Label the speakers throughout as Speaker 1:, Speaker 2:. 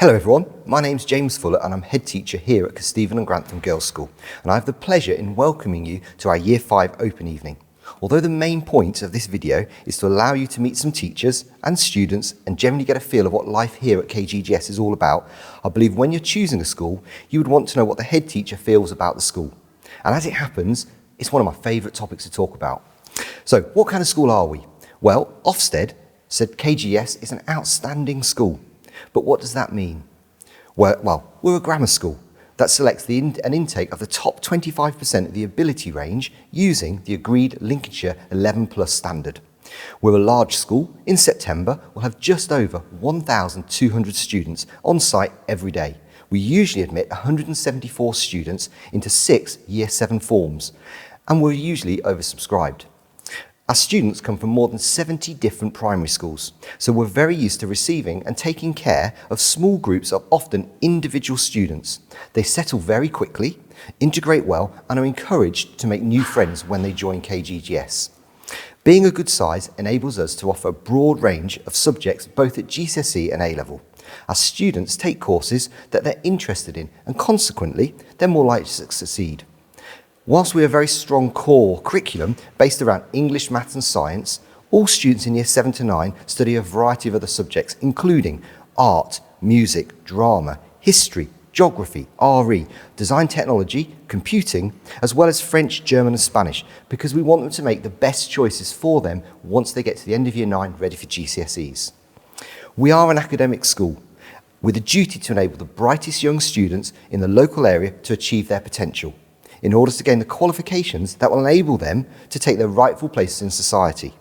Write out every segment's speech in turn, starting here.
Speaker 1: Hello everyone, my name's James Fuller and I'm head teacher here at Kesteven and Grantham Girls' School, and I have the pleasure in welcoming you to our Year 5 Open Evening. Although the main point of this video is to allow you to meet some teachers and students and generally get a feel of what life here at KGGS is all about, I believe when you're choosing a school, you would want to know what the head teacher feels about the school. And as it happens, it's one of my favourite topics to talk about. So, what kind of school are we? Well, Ofsted said KGGS is an outstanding school. But what does that mean? Well, we're a grammar school that selects an intake of the top 25% of the ability range using the agreed Lincolnshire 11 plus standard. We're a large school. In September, we'll have just over 1,200 students on site every day. We usually admit 174 students into 6 Year 7 forms, and we're usually oversubscribed. Our students come from more than 70 different primary schools, so we're very used to receiving and taking care of small groups of often individual students. They settle very quickly, integrate well, and are encouraged to make new friends when they join KGGS. Being a good size enables us to offer a broad range of subjects both at GCSE and A-level. Our students take courses that they're interested in, and consequently, they're more likely to succeed. Whilst we have a very strong core curriculum based around English, Maths and Science, all students in Year 7 to 9 study a variety of other subjects, including art, music, drama, history, geography, RE, design technology, computing, as well as French, German and Spanish, because we want them to make the best choices for them once they get to the end of Year 9 ready for GCSEs. We are an academic school with a duty to enable the brightest young students in the local area to achieve their potential, in order to gain the qualifications that will enable them to take their rightful places in society.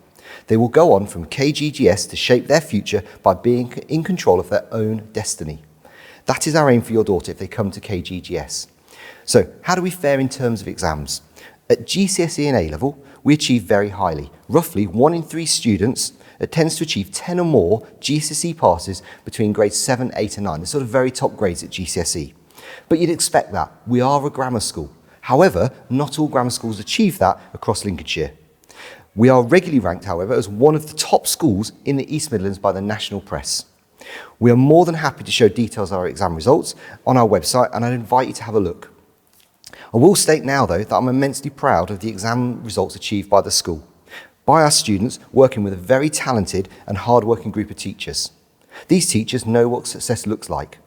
Speaker 1: They will go on from KGGS to shape their future by being in control of their own destiny. That is our aim for your daughter if they come to KGGS. So, how do we fare in terms of exams? At GCSE and A-level, we achieve very highly. Roughly 1 in 3 students tends to achieve 10 or more GCSE passes between grades 7, 8 and 9, the sort of very top grades at GCSE. But you'd expect that. We are a grammar school. However, not all grammar schools achieve that across Lincolnshire. We are regularly ranked, however, as one of the top schools in the East Midlands by the national press. We are more than happy to show details of our exam results on our website, and I'd invite you to have a look. I will state now, though, that I'm immensely proud of the exam results achieved by the school, by our students working with a very talented and hard-working group of teachers. These teachers know what success looks like.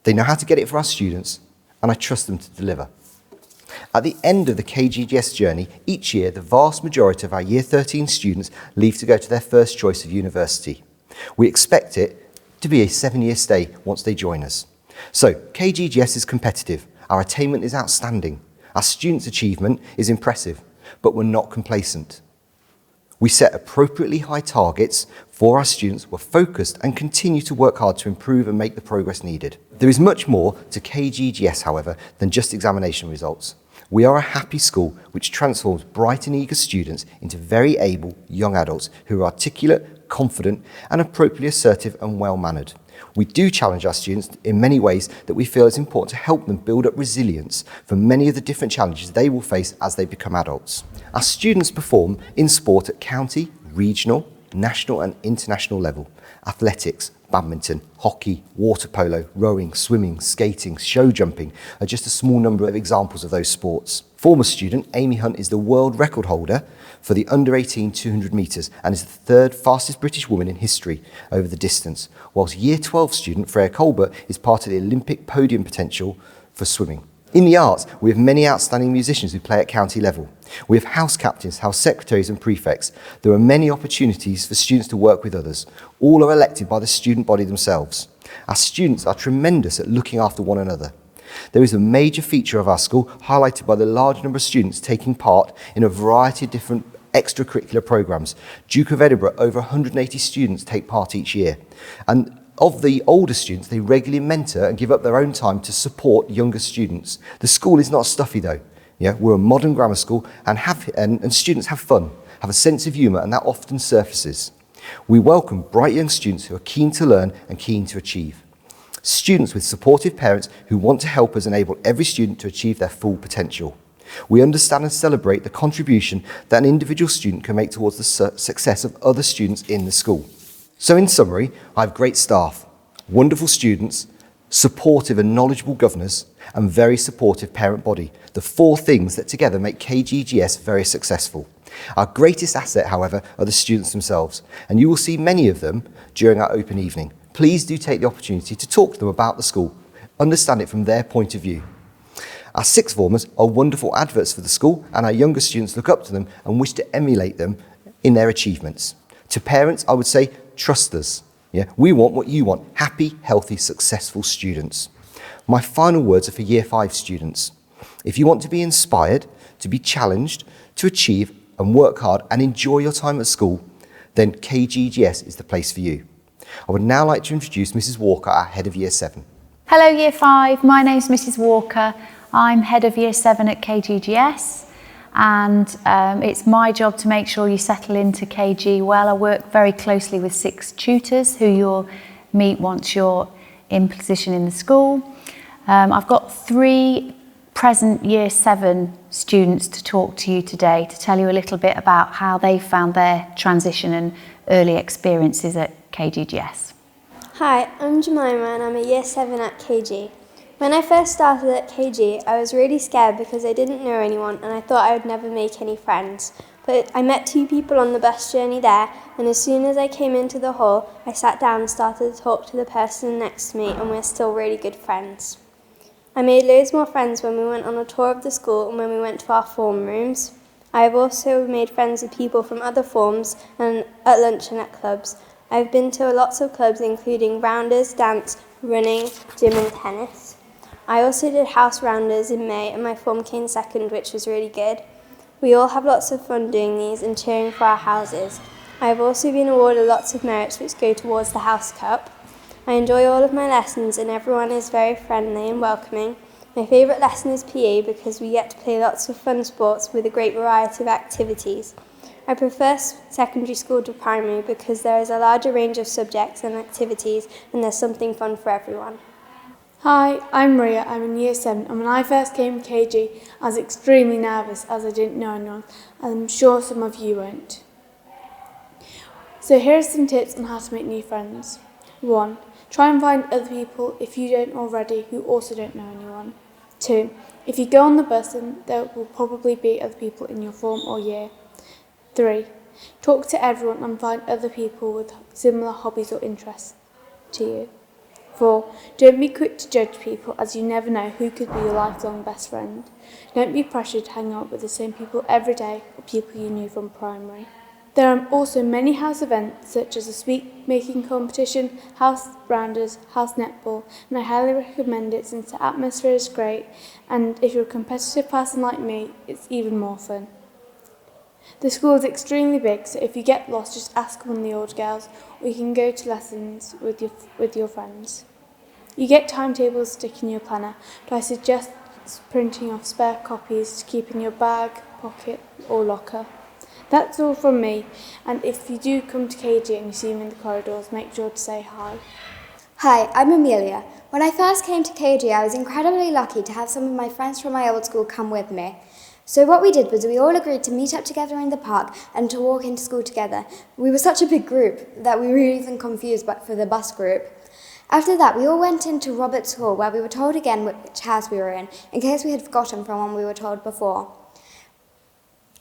Speaker 1: They know how to get it for our students, and I trust them to deliver. At the end of the KGGS journey, each year the vast majority of our Year 13 students leave to go to their first choice of university. We expect it to be a 7-year stay once they join us. So, KGGS is competitive, our attainment is outstanding, our students' achievement is impressive, but we're not complacent. We set appropriately high targets for our students, we're focused and continue to work hard to improve and make the progress needed. There is much more to KGGS, however, than just examination results. We are a happy school which transforms bright and eager students into very able young adults who are articulate, confident and appropriately assertive and well-mannered. We do challenge our students in many ways that we feel is important to help them build up resilience for many of the different challenges they will face as they become adults. Our students perform in sport at county, regional, national and international level. Athletics, badminton, hockey, water polo, rowing, swimming, skating, show jumping are just a small number of examples of those sports. Former student Amy Hunt is the world record holder for the under-18 200 metres and is the 3rd fastest British woman in history over the distance, whilst Year 12 student Freya Colbert is part of the Olympic podium potential for swimming. In the arts, we have many outstanding musicians who play at county level. We have house captains, house secretaries and prefects. There are many opportunities for students to work with others. All are elected by the student body themselves. Our students are tremendous at looking after one another. There is a major feature of our school highlighted by the large number of students taking part in a variety of different extracurricular programmes. Duke of Edinburgh, over 180 students take part each year. And of the older students, they regularly mentor and give up their own time to support younger students. The school is not stuffy though. We're a modern grammar school and students have fun, have a sense of humour, and that often surfaces. We welcome bright young students who are keen to learn and keen to achieve. Students with supportive parents who want to help us enable every student to achieve their full potential. We understand and celebrate the contribution that an individual student can make towards the success of other students in the school. So in summary, I have great staff, wonderful students supportive and knowledgeable governors, and very supportive parent body, the 4 things that together make KGGS very successful. Our greatest asset, however, are the students themselves, and you will see many of them during our open evening. Please do take the opportunity to talk to them about the school, understand it from their point of view. Our sixth formers are wonderful adverts for the school, and our younger students look up to them and wish to emulate them in their achievements. To parents, I would say, trust us. Yeah? We want what you want, happy, healthy, successful students. My final words are for Year 5 students. If you want to be inspired, to be challenged, to achieve and work hard and enjoy your time at school, then KGGS is the place for you. I would now like to introduce Mrs. Walker, our Head of Year 7.
Speaker 2: Hello Year 5, my name's Mrs. Walker. I'm Head of Year 7 at KGGS, and it's my job to make sure you settle into KG well. I work very closely with 6 tutors who you'll meet once you're in position in the school. I've got 3 present Year 7 students to talk to you today to tell you a little bit about how they found their transition and early experiences at KGGS.
Speaker 3: Hi, I'm Jemima and I'm a Year 7 at KG. When I first started at KG, I was really scared because I didn't know anyone and I thought I would never make any friends. But I met 2 people on the bus journey there, and as soon as I came into the hall, I sat down and started to talk to the person next to me, and we're still really good friends. I made loads more friends when we went on a tour of the school and when we went to our form rooms. I have also made friends with people from other forms and at lunch and at clubs. I've been to lots of clubs including rounders, dance, running, gym and tennis. I also did house rounders in May and my form came second, which was really good. We all have lots of fun doing these and cheering for our houses. I have also been awarded lots of merits which go towards the House Cup. I enjoy all of my lessons and everyone is very friendly and welcoming. My favourite lesson is PE because we get to play lots of fun sports with a great variety of activities. I prefer secondary school to primary because there is a larger range of subjects and activities and there's something fun for everyone.
Speaker 4: Hi, I'm Maria. I'm in Year 7, and when I first came to KG, I was extremely nervous as I didn't know anyone, and I'm sure some of you won't. So here are some tips on how to make new friends. 1. Try and find other people, if you don't already, who also don't know anyone. 2. If you go on the bus, then there will probably be other people in your form or year. 3. Talk to everyone and find other people with similar hobbies or interests to you. 4. Don't be quick to judge people, as you never know who could be your lifelong best friend. Don't be pressured to hang out with the same people every day or people you knew from primary. There are also many house events such as a sweet making competition, house rounders, house netball, and I highly recommend it since the atmosphere is great, and if you're a competitive person like me, it's even more fun. The school is extremely big, so if you get lost, just ask one of the old girls, or you can go to lessons with your friends. You get timetables to stick in your planner, but I suggest printing off spare copies to keep in your bag, pocket, or locker. That's all from me, and if you do come to KG and you see me in the corridors, make sure to say hi.
Speaker 5: Hi, I'm Amelia. When I first came to KG, I was incredibly lucky to have some of my friends from my old school come with me. So what we did was we all agreed to meet up together in the park and to walk into school together. We were such a big group that we were even confused for the bus group. After that, we all went into Roberts Hall where we were told again which house we were in case we had forgotten from when we were told before.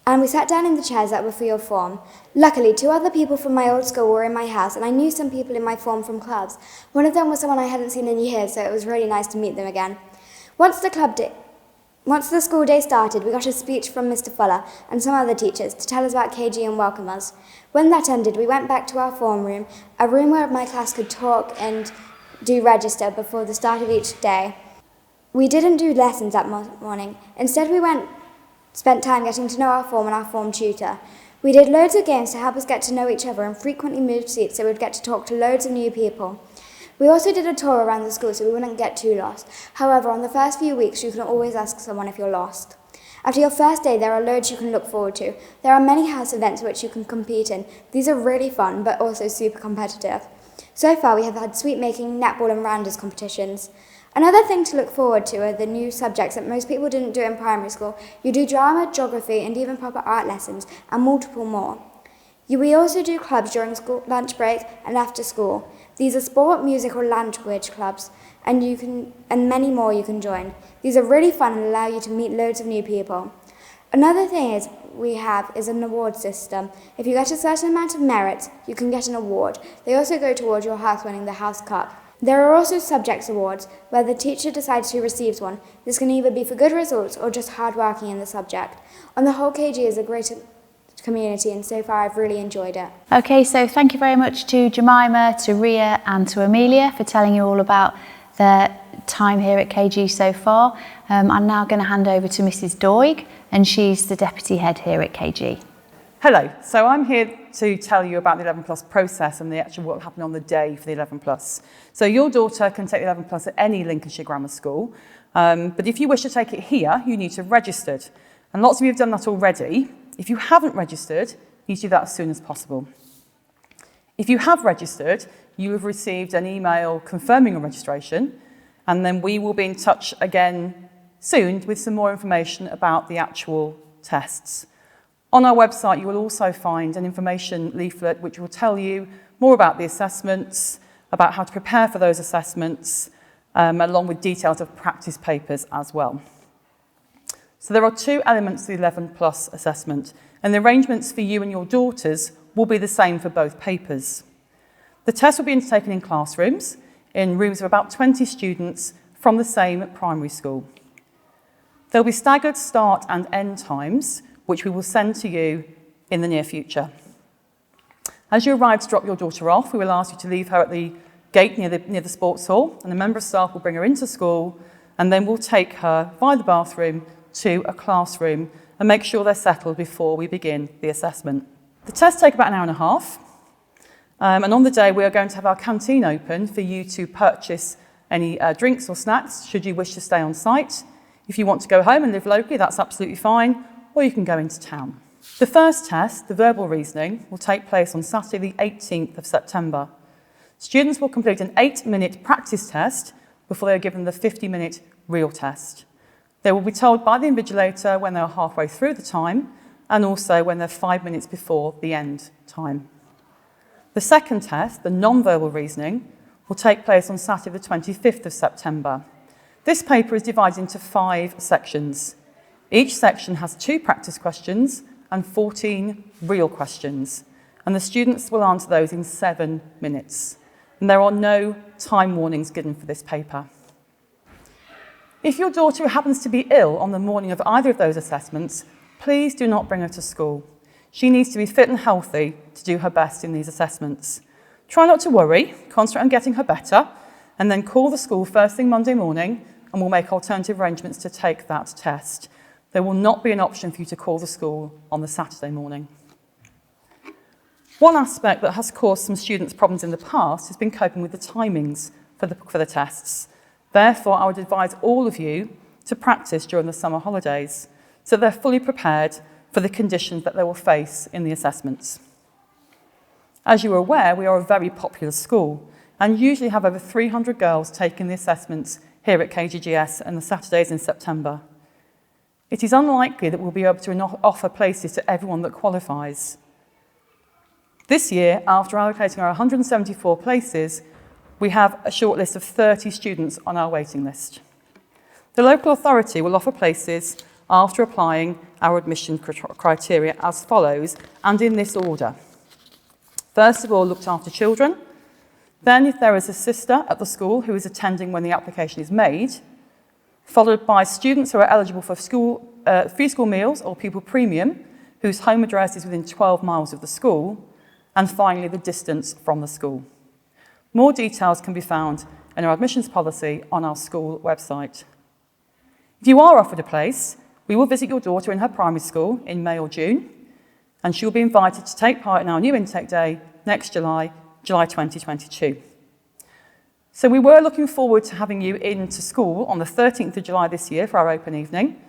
Speaker 5: And we sat down in the chairs that were for your form. Luckily, 2 other people from my old school were in my house, and I knew some people in my form from clubs. One of them was someone I hadn't seen in years, so it was really nice to meet them again. Once the school day started, we got a speech from Mr. Fuller and some other teachers to tell us about KG and welcome us. When that ended, we went back to our form room, a room where my class could talk and do register before the start of each day. We didn't do lessons that morning. Instead, we spent time getting to know our form and our form tutor. We did loads of games to help us get to know each other and frequently moved seats so we'd get to talk to loads of new people. We also did a tour around the school so we wouldn't get too lost. However, on the first few weeks, you can always ask someone if you're lost. After your first day, there are loads you can look forward to. There are many house events which you can compete in. These are really fun, but also super competitive. So far, we have had sweet making, netball and rounders competitions. Another thing to look forward to are the new subjects that most people didn't do in primary school. You do drama, geography, and even proper art lessons, and multiple more. We also do clubs during school, lunch break and after school. These are sport, music or language clubs, and many more you can join. These are really fun and allow you to meet loads of new people. Another thing we have is an award system. If you get a certain amount of merits, you can get an award. They also go towards your house winning the House Cup. There are also subjects awards, where the teacher decides who receives one. This can either be for good results or just hard working in the subject. On the whole, KG is a great community, and so far I've really enjoyed it.
Speaker 2: Okay, so thank you very much to Jemima, to Ria and to Amelia for telling you all about their time here at KG so far. I'm now going to hand over to Mrs. Doig, and she's the Deputy Head here at KG.
Speaker 6: Hello, so I'm here to tell you about the 11 Plus process and the actual what happened on the day for the 11 Plus. So your daughter can take the 11 Plus at any Lincolnshire grammar school, but if you wish to take it here, you need to have registered. And lots of you have done that already. If you haven't registered, you need to do that as soon as possible. If you have registered, you have received an email confirming your registration, and then we will be in touch again soon with some more information about the actual tests. On our website, you will also find an information leaflet which will tell you more about the assessments, about how to prepare for those assessments, along with details of practice papers as well. So there are two elements to the 11 Plus assessment, and the arrangements for you and your daughters will be the same for both papers. The test will be undertaken in classrooms, in rooms of about 20 students from the same primary school. There will be staggered start and end times, which we will send to you in the near future. As you arrive to drop your daughter off, we will ask you to leave her at the gate near the sports hall, and a member of staff will bring her into school, and then we'll take her via the bathroom to a classroom and make sure they're settled before we begin the assessment. The tests take about an hour and a half, and on the day we are going to have our canteen open for you to purchase any drinks or snacks should you wish to stay on site. If you want to go home and live locally, that's absolutely fine, or you can go into town. The first test, the verbal reasoning, will take place on Saturday the 18th of September. Students will complete an 8-minute practice test before they are given the 50-minute real test. They will be told by the invigilator when they are halfway through the time and also when they're 5 minutes before the end time. The second test, the non-verbal reasoning, will take place on Saturday the 25th of September. This paper is divided into 5 sections. Each section has 2 practice questions and 14 real questions, and the students will answer those in 7 minutes. And there are no time warnings given for this paper. If your daughter happens to be ill on the morning of either of those assessments, please do not bring her to school. She needs to be fit and healthy to do her best in these assessments. Try not to worry, concentrate on getting her better, and then call the school first thing Monday morning, and we'll make alternative arrangements to take that test. There will not be an option for you to call the school on the Saturday morning. One aspect that has caused some students problems in the past has been coping with the timings for the tests. Therefore, I would advise all of you to practice during the summer holidays so they're fully prepared for the conditions that they will face in the assessments. As you are aware, we are a very popular school and usually have over 300 girls taking the assessments here at KGGS on the Saturdays in September. It is unlikely that we'll be able to offer places to everyone that qualifies. This year, after allocating our 174 places, we have a short list of 30 students on our waiting list. The local authority will offer places after applying our admission criteria as follows, and in this order. First of all, looked after children. Then, if there is a sister at the school who is attending when the application is made, followed by students who are eligible for free school meals or pupil premium, whose home address is within 12 miles of the school, and finally the distance from the school. More details can be found in our admissions policy on our school website. If you are offered a place, we will visit your daughter in her primary school in May or June, and she will be invited to take part in our new intake day next July 2022. So we were looking forward to having you into school on the 13th of July this year for our open evening,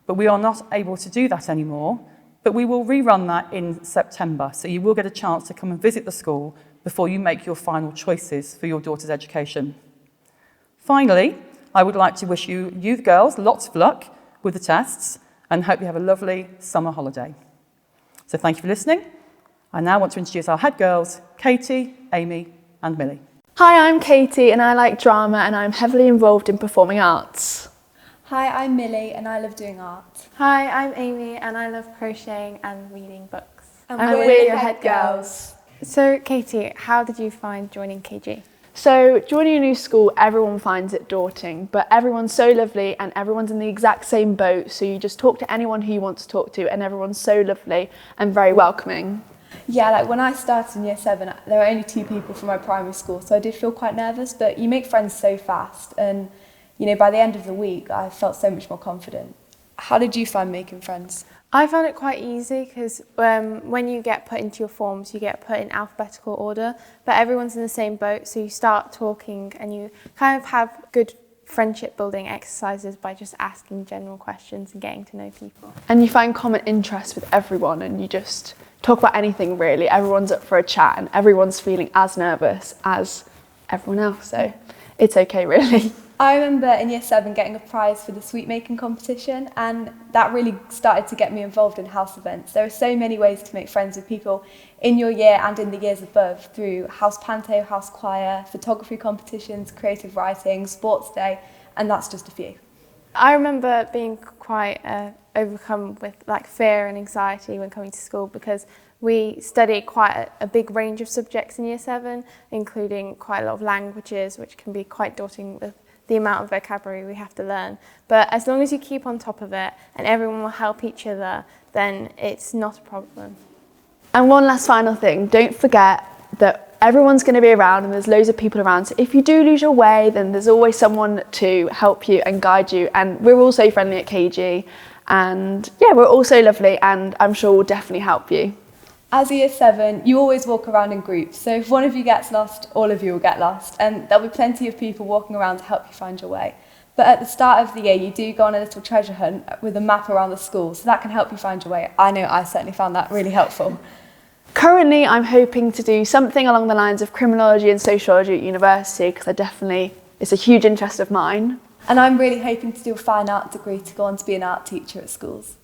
Speaker 6: but we are not able to do that anymore, but we will rerun that in September, so you will get a chance to come and visit the school before you make your final choices for your daughter's education. Finally, I would like to wish you girls lots of luck with the tests and hope you have a lovely summer holiday. So thank you for listening. I now want to introduce our head girls, Katie, Amy and Millie.
Speaker 7: Hi, I'm Katie and I like drama and I'm heavily involved in performing arts.
Speaker 8: Hi, I'm Millie and I love doing art.
Speaker 9: Hi, I'm Amy and I love crocheting and reading books.
Speaker 8: And
Speaker 7: we're your head girls.
Speaker 9: So, Katie, how did you find joining KG?
Speaker 7: So joining a new school, everyone finds it daunting, but everyone's so lovely and everyone's in the exact same boat, so you just talk to anyone who you want to talk to and everyone's so lovely and very welcoming.
Speaker 8: Yeah, like when I started in year 7, there were only 2 people from my primary school, so I did feel quite nervous, but you make friends so fast and by the end of the week I felt so much more confident. How did you find making friends?
Speaker 9: I found it quite easy because when you get put into your forms, you get put in alphabetical order, but everyone's in the same boat, so you start talking and you kind of have good friendship building exercises by just asking general questions and getting to know people.
Speaker 7: And you find common interests with everyone and you just talk about anything really. Everyone's up for a chat and everyone's feeling as nervous as everyone else, so it's okay really.
Speaker 8: I remember in year 7 getting a prize for the sweet making competition, and that really started to get me involved in house events. There are so many ways to make friends with people in your year and in the years above through house panto, house choir, photography competitions, creative writing, sports day, and that's just a few.
Speaker 9: I remember being quite overcome with fear and anxiety when coming to school because we study quite a big range of subjects in year 7, including quite a lot of languages, which can be quite daunting with the amount of vocabulary we have to learn. But as long as you keep on top of it and everyone will help each other, then it's not a problem.
Speaker 7: And one last final thing, don't forget that everyone's going to be around and there's loads of people around, so if you do lose your way then there's always someone to help you and guide you, and we're all so friendly at KG and yeah, we're all so lovely and I'm sure we'll definitely help you.
Speaker 8: As a year 7, you always walk around in groups, so if one of you gets lost, all of you will get lost, and there'll be plenty of people walking around to help you find your way. But at the start of the year, you do go on a little treasure hunt with a map around the school, so that can help you find your way. I know I certainly found that really helpful.
Speaker 7: Currently, I'm hoping to do something along the lines of criminology and sociology at university, because it's a huge interest of mine.
Speaker 8: And I'm really hoping to do a fine art degree to go on to be an art teacher at schools.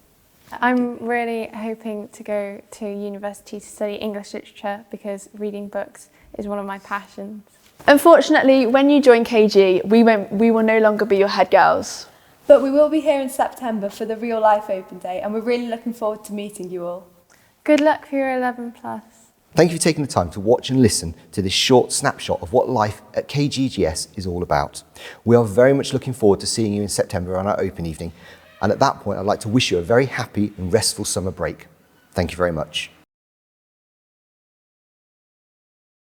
Speaker 9: I'm really hoping to go to university to study English literature because reading books is one of my passions.
Speaker 7: Unfortunately, when you join KG, we will no longer be your head girls.
Speaker 8: But we will be here in September for the real life open day, and we're really looking forward to meeting you all.
Speaker 9: Good luck for your 11 plus.
Speaker 1: Thank you for taking the time to watch and listen to this short snapshot of what life at KGGS is all about. We are very much looking forward to seeing you in September on our open evening. And at that point, I'd like to wish you a very happy and restful summer break. Thank you very much.